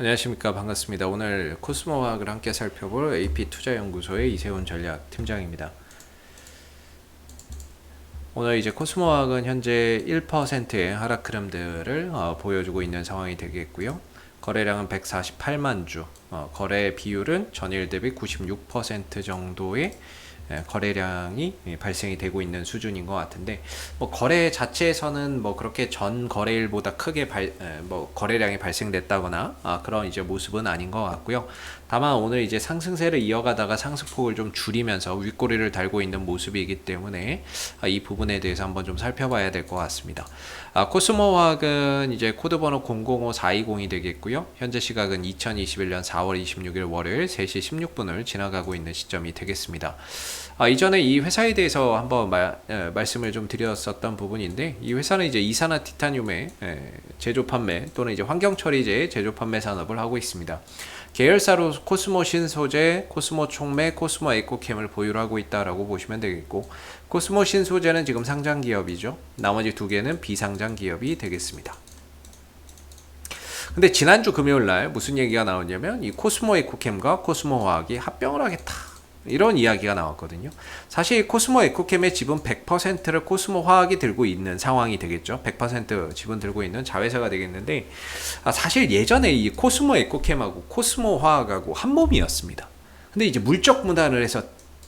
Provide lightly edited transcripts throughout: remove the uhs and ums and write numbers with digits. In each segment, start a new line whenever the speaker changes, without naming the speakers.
안녕하십니까. 반갑습니다. 오늘 코스모화학을 함께 살펴볼 AP투자연구소의 이세훈 전략팀장입니다. 오늘 이제 코스모화학은 현재 1%의 하락 흐름들을 보여주고 있는 상황이 되겠고요. 거래량은 148만 주, 거래 비율은 전일 대비 96% 정도의 거래량이 발생이 되고 있는 수준인 것 같은데, 뭐 거래 자체에서는 뭐 그렇게 전 거래일보다 크게 뭐 거래량이 발생됐다거나 그런 이제 모습은 아닌 것 같고요. 다만 오늘 이제 상승세를 이어가다가 상승폭을 좀 줄이면서 윗꼬리를 달고 있는 모습이기 때문에 이 부분에 대해서 한번 좀 살펴봐야 될 것 같습니다. 코스모화학은 이제 코드번호 005420이 되겠고요. 현재 시각은 2021년 4월 26일 월요일 3시 16분을 지나가고 있는 시점이 되겠습니다. 이전에 이 회사에 대해서 한번 말씀을 좀 드렸었던 부분인데, 이 회사는 이제 이산화 티타늄의 제조 판매 또는 이제 환경 처리제의 제조 판매 산업을 하고 있습니다. 계열사로 코스모 신소재, 코스모 촉매, 코스모 에코캠을 보유를 하고 있다라고 보시면 되겠고, 코스모 신소재는 지금 상장 기업이죠. 나머지 두 개는 비상장 기업이 되겠습니다. 근데 지난주 금요일날 무슨 얘기가 나왔냐면, 이 코스모 에코캠과 코스모 화학이 합병을 하겠다, 이런 이야기가 나왔거든요. 사실 코스모 에코캠의 지분 100%를 코스모 화학이 들고 있는 상황이 되겠죠. 100% 지분 들고 있는 자회사가 되겠는데, 사실 예전에 이 코스모 에코캠하고 코스모 화학하고 한 몸이었습니다. 근데 이제 물적 분할을 해서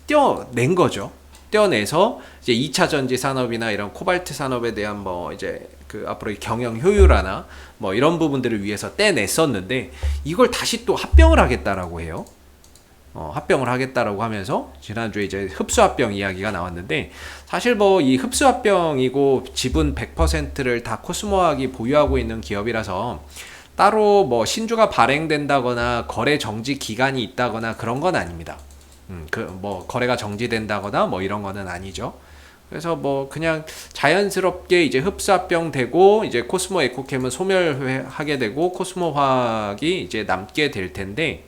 떼어낸 거죠. 떼어내서 이제 2차 전지 산업이나 이런 코발트 산업에 대한 뭐 이제 그 앞으로의 경영 효율화나 뭐 이런 부분들을 위해서 떼냈었는데, 이걸 다시 또 합병을 하겠다라고 해요. 합병을 하겠다라고 하면서 지난주에 이제 흡수합병 이야기가 나왔는데, 사실 뭐 이 흡수합병이고 지분 100%를 다 코스모학이 보유하고 있는 기업이라서 따로 뭐 신주가 발행된다거나 거래 정지 기간이 있다거나 그런 건 아닙니다. 뭐 거래가 정지된다거나 뭐 이런 거는 아니죠. 그래서 뭐 그냥 자연스럽게 이제 흡수합병 되고 이제 코스모 에코캠은 소멸하게 되고 코스모 화학이 이제 남게 될 텐데,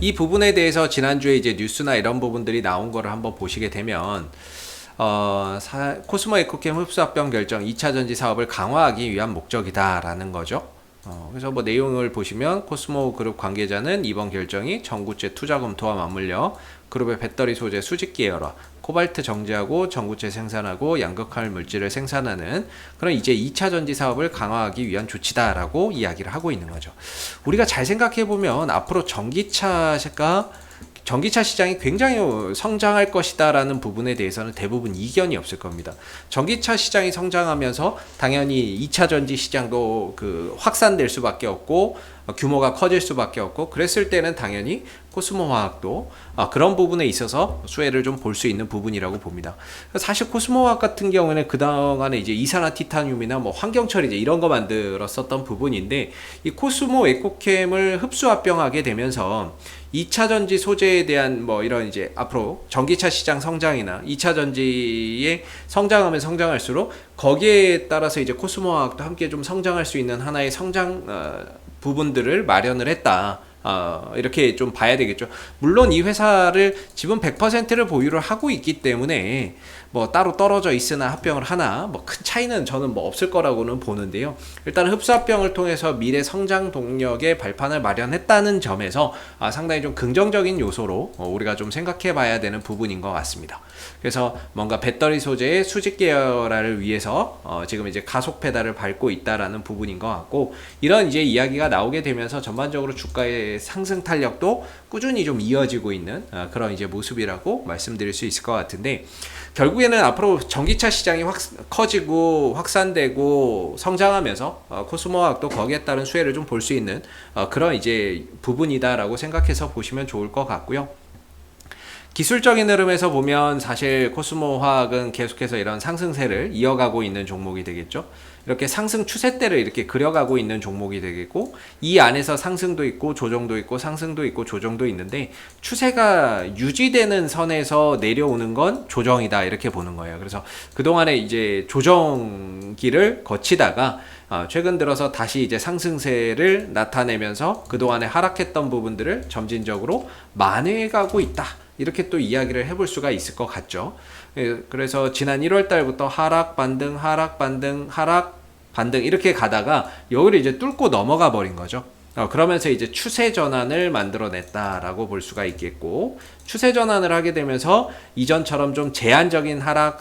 이 부분에 대해서 지난주에 이제 뉴스나 이런 부분들이 나온 거를 한번 보시게 되면, 코스모 에코캠 흡수합병 결정 2차 전지 사업을 강화하기 위한 목적이다라는 거죠. 그래서 뭐 내용을 보시면, 코스모 그룹 관계자는 이번 결정이 전구체 투자 검토와 맞물려 그룹의 배터리 소재 수직 계열화, 코발트 정제하고 전구체 생산하고 양극할 물질을 생산하는 그런 이제 2차 전지 사업을 강화하기 위한 조치다라고 이야기를 하고 있는 거죠. 우리가 잘 생각해 보면 앞으로 전기차 시장이 굉장히 성장할 것이다라는 부분에 대해서는 대부분 이견이 없을 겁니다. 전기차 시장이 성장하면서 당연히 2차 전지 시장도 확산될 수밖에 없고 규모가 커질 수밖에 없고, 그랬을 때는 당연히 코스모 화학도 그런 부분에 있어서 수혜를 좀 볼 수 있는 부분이라고 봅니다. 사실 코스모 화학 같은 경우는 그동안에 이제 이산화 티타늄이나 뭐 환경 처리제 이런 거 만들었었던 부분인데, 이 코스모 에코캠을 흡수합병하게 되면서 2차 전지 소재에 대한 뭐 이런 이제 앞으로 전기차 시장 성장이나 2차 전지에 성장하면 성장할수록 거기에 따라서 이제 코스모 화학도 함께 좀 성장할 수 있는 하나의 성장 부분들을 마련을 했다. 이렇게 좀 봐야 되겠죠. 물론 이 회사를 지분 100%를 보유를 하고 있기 때문에 뭐 따로 떨어져 있으나 합병을 하나 뭐 큰 차이는 저는 뭐 없을 거라고는 보는데요. 일단 흡수합병을 통해서 미래 성장 동력의 발판을 마련했다는 점에서 상당히 좀 긍정적인 요소로 우리가 좀 생각해 봐야 되는 부분인 것 같습니다. 그래서 뭔가 배터리 소재의 수직 계열화를 위해서 지금 이제 가속 페달을 밟고 있다라는 부분인 것 같고, 이런 이제 이야기가 나오게 되면서 전반적으로 주가의 상승 탄력도 꾸준히 좀 이어지고 있는 그런 이제 모습이라고 말씀드릴 수 있을 것 같은데, 결국에는 앞으로 전기차 시장이 커지고 확산되고 성장하면서 코스모 화학도 거기에 따른 수혜를 좀 볼 수 있는 그런 이제 부분이다라고 생각해서 보시면 좋을 것 같고요. 기술적인 흐름에서 보면 사실 코스모 화학은 계속해서 이런 상승세를 이어가고 있는 종목이 되겠죠. 이렇게 상승 추세대를 이렇게 그려가고 있는 종목이 되겠고, 이 안에서 상승도 있고 조정도 있고 상승도 있고 조정도 있는데, 추세가 유지되는 선에서 내려오는 건 조정이다, 이렇게 보는 거예요. 그래서 그동안에 이제 조정기를 거치다가 최근 들어서 다시 이제 상승세를 나타내면서 그동안에 하락했던 부분들을 점진적으로 만회해가고 있다, 이렇게 또 이야기를 해볼 수가 있을 것 같죠. 그래서 지난 1월 달부터 하락 반등 이렇게 가다가 여기를 이제 뚫고 넘어가 버린 거죠. 그러면서 이제 추세 전환을 만들어냈다라고 볼 수가 있겠고, 추세 전환을 하게 되면서 이전처럼 좀 제한적인 하락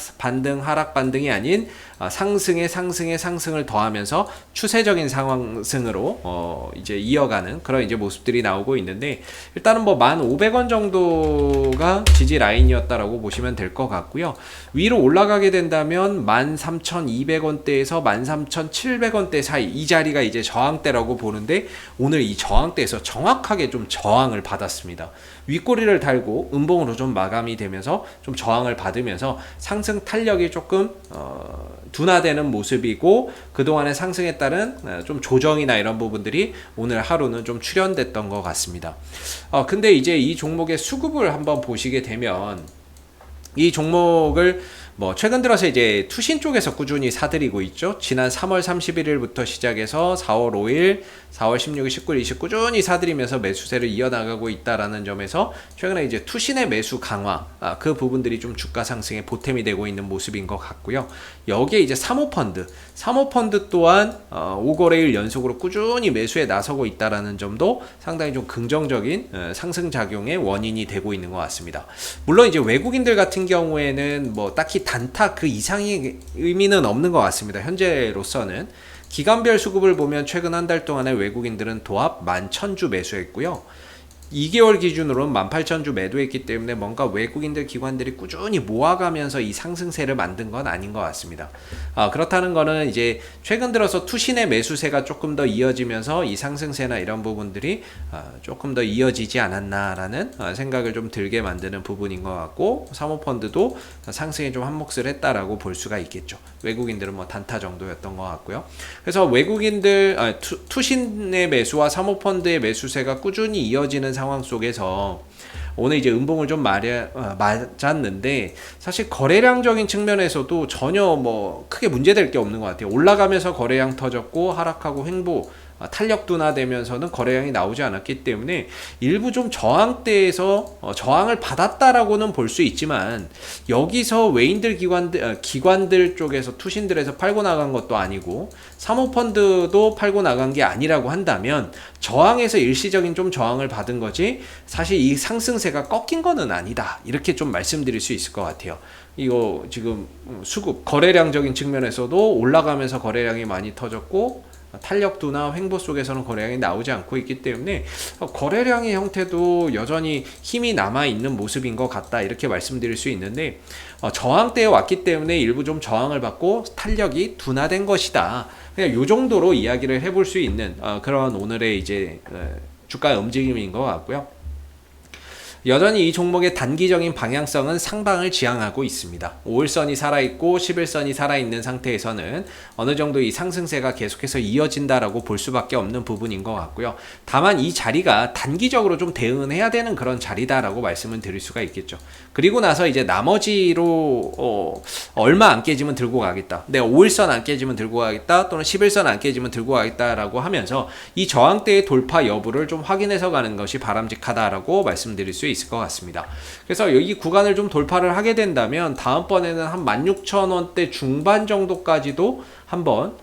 반등이 아닌 상승에 상승을 더하면서 추세적인 상승으로 이제 이어가는 그런 이제 모습들이 나오고 있는데, 일단은 뭐 1,500원 정도가 지지 라인이었다라고 보시면 될 것 같고요. 위로 올라가게 된다면 13,200원대에서 13,700원대 사이, 이 자리가 이제 저항대라고 보는데, 오늘 이 저항대에서 정확하게 좀 저항을 받았습니다. 윗꼬리를 달고 음봉으로 좀 마감이 되면서 좀 저항을 받으면서 상승 탄력이 조금 둔화되는 모습이고, 그동안의 상승에 따른 좀 조정이나 이런 부분들이 오늘 하루는 좀 출현됐던 것 같습니다. 근데 이제 이 종목의 수급을 한번 보시게 되면, 이 종목을 뭐 최근 들어서 이제 투신 쪽에서 꾸준히 사들이고 있죠. 지난 3월 31일부터 시작해서 4월 5일, 4월 16일, 19일, 20일 꾸준히 사들이면서 매수세를 이어나가고 있다라는 점에서 최근에 이제 투신의 매수 강화, 그 부분들이 좀 주가 상승에 보탬이 되고 있는 모습인 것 같고요. 여기에 이제 사모펀드 또한 5거래일 연속으로 꾸준히 매수에 나서고 있다라는 점도 상당히 좀 긍정적인 상승 작용의 원인이 되고 있는 것 같습니다. 물론 이제 외국인들 같은 경우에는 뭐 딱히 단타 그 이상의 의미는 없는 것 같습니다. 현재로서는 기간별 수급을 보면 최근 한 달 동안에 외국인들은 도합 11,000주 매수했고요. 2개월 기준으로는 18,000주 매도했기 때문에 뭔가 외국인들 기관들이 꾸준히 모아가면서 이 상승세를 만든 건 아닌 것 같습니다. 그렇다는 거는 이제 최근 들어서 투신의 매수세가 조금 더 이어지면서 이 상승세나 이런 부분들이 조금 더 이어지지 않았나라는 생각을 좀 들게 만드는 부분인 것 같고, 사모펀드도 상승에 좀 한몫을 했다라고 볼 수가 있겠죠. 외국인들은 뭐 단타 정도였던 것 같고요. 그래서 외국인들 투신의 매수와 사모펀드의 매수세가 꾸준히 이어지는 상황 속에서 오늘 이제 음봉을 좀 맞았는데, 사실 거래량적인 측면에서도 전혀 뭐 크게 문제될 게 없는 것 같아요. 올라가면서 거래량 터졌고, 하락하고 횡보 탄력 둔화되면서는 거래량이 나오지 않았기 때문에 일부 좀 저항대에서 저항을 받았다라고는 볼 수 있지만, 여기서 외인들 기관들 쪽에서 투신들에서 팔고 나간 것도 아니고 사모펀드도 팔고 나간 게 아니라고 한다면 저항에서 일시적인 좀 저항을 받은 거지, 사실 이 상승세가 꺾인 거는 아니다, 이렇게 좀 말씀드릴 수 있을 것 같아요. 이거 지금 수급 거래량적인 측면에서도 올라가면서 거래량이 많이 터졌고, 탄력 둔화 횡보 속에서는 거래량이 나오지 않고 있기 때문에 거래량의 형태도 여전히 힘이 남아있는 모습인 것 같다, 이렇게 말씀드릴 수 있는데, 저항대에 왔기 때문에 일부 좀 저항을 받고 탄력이 둔화된 것이다, 그냥 요 정도로 이야기를 해볼 수 있는 그런 오늘의 이제 주가의 움직임인 것 같고요. 여전히 이 종목의 단기적인 방향성은 상방을 지향하고 있습니다. 5일선이 살아있고 11선이 살아있는 상태에서는 어느 정도 이 상승세가 계속해서 이어진다라고 볼 수밖에 없는 부분인 것 같고요. 다만 이 자리가 단기적으로 좀 대응을 해야 되는 그런 자리다라고 말씀을 드릴 수가 있겠죠. 그리고 나서 이제 나머지로 얼마 안 깨지면 들고 가겠다, 내가 5일선 안 깨지면 들고 가겠다, 또는 11선 안 깨지면 들고 가겠다라고 하면서 이 저항대의 돌파 여부를 좀 확인해서 가는 것이 바람직하다라고 말씀드릴 수 있을 것 같습니다. 그래서 여기 구간을 좀 돌파를 하게 된다면 다음번에는 한 16,000원대 중반 정도까지도 한번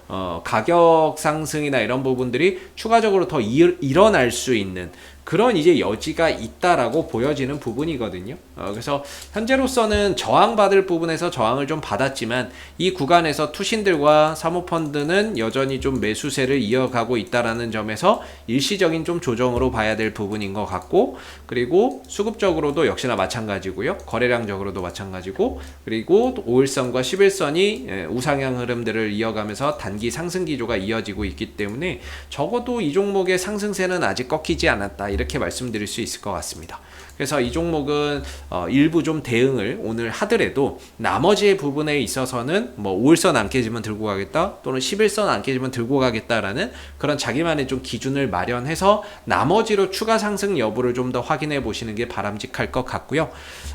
가격 상승이나 이런 부분들이 추가적으로 더 일어날 수 있는 그런 이제 여지가 있다라고 보여지는 부분이거든요. 그래서 현재로서는 저항받을 부분에서 저항을 좀 받았지만, 이 구간에서 투신들과 사모펀드는 여전히 좀 매수세를 이어가고 있다라는 점에서 일시적인 좀 조정으로 봐야 될 부분인 것 같고, 그리고 수급적으로도 역시나 마찬가지고요. 거래량적으로도 마찬가지고, 그리고 5일선과 11선이 우상향 흐름들을 이어가면서 단기 상승 기조가 이어지고 있기 때문에 적어도 이 종목의 상승세는 아직 꺾이지 않았다, 이렇게 말씀드릴 수 있을 것 같습니다. 그래서 이 종목은 일부 좀 대응을 오늘 하더라도 나머지 부분에 있어서는 뭐 5일선 안 깨지면 들고 가겠다, 또는 11선 안 깨지면 들고 가겠다라는 그런 자기만의 좀 기준을 마련해서 나머지로 추가 상승 여부를 좀 더 확인해 보시는 게 바람직할 것 같고요.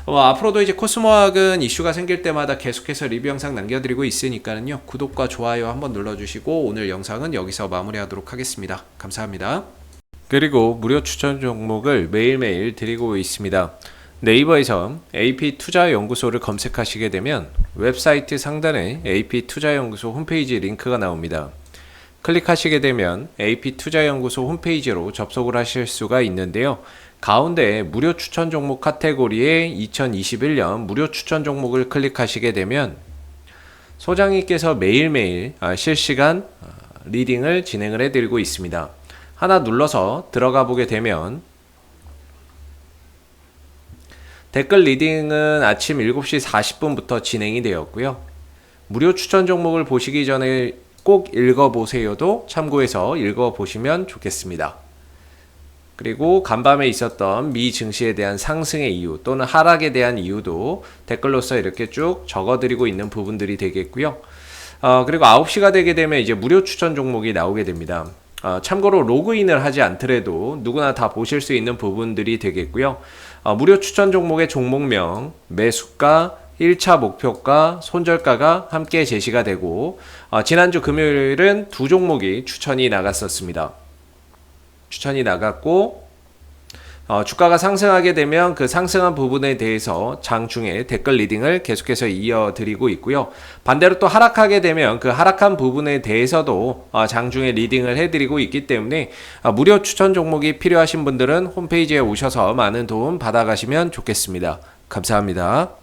앞으로도 이제 코스모학은 이슈가 생길 때마다 계속해서 리뷰 영상 남겨드리고 있으니까요, 구독과 좋아요 한번 눌러주시고 오늘 영상은 여기서 마무리하도록 하겠습니다. 감사합니다. 그리고 무료 추천 종목을 매일매일 드리고 있습니다. 네이버에서 AP투자연구소를 검색하시게 되면 웹사이트 상단에 AP투자연구소 홈페이지 링크가 나옵니다. 클릭하시게 되면 AP투자연구소 홈페이지로 접속을 하실 수가 있는데요. 가운데 무료 추천 종목 카테고리에 2021년 무료 추천 종목을 클릭하시게 되면 소장님께서 매일매일 실시간 리딩을 진행을 해드리고 있습니다. 하나 눌러서 들어가 보게 되면 댓글 리딩은 아침 7시 40분부터 진행이 되었고요. 무료 추천 종목을 보시기 전에 꼭 읽어보세요도 참고해서 읽어보시면 좋겠습니다. 그리고 간밤에 있었던 미 증시에 대한 상승의 이유 또는 하락에 대한 이유도 댓글로서 이렇게 쭉 적어드리고 있는 부분들이 되겠고요. 그리고 9시가 되게 되면 이제 무료 추천 종목이 나오게 됩니다. 참고로 로그인을 하지 않더라도 누구나 다 보실 수 있는 부분들이 되겠고요. 무료 추천 종목의 종목명, 매수가, 1차 목표가, 손절가가 함께 제시가 되고 지난주 금요일은 두 종목이 추천이 나갔었습니다. 추천이 나갔고 주가가 상승하게 되면 그 상승한 부분에 대해서 장중에 댓글 리딩을 계속해서 이어드리고 있고요. 반대로 또 하락하게 되면 그 하락한 부분에 대해서도 장중에 리딩을 해드리고 있기 때문에 무료 추천 종목이 필요하신 분들은 홈페이지에 오셔서 많은 도움 받아가시면 좋겠습니다. 감사합니다.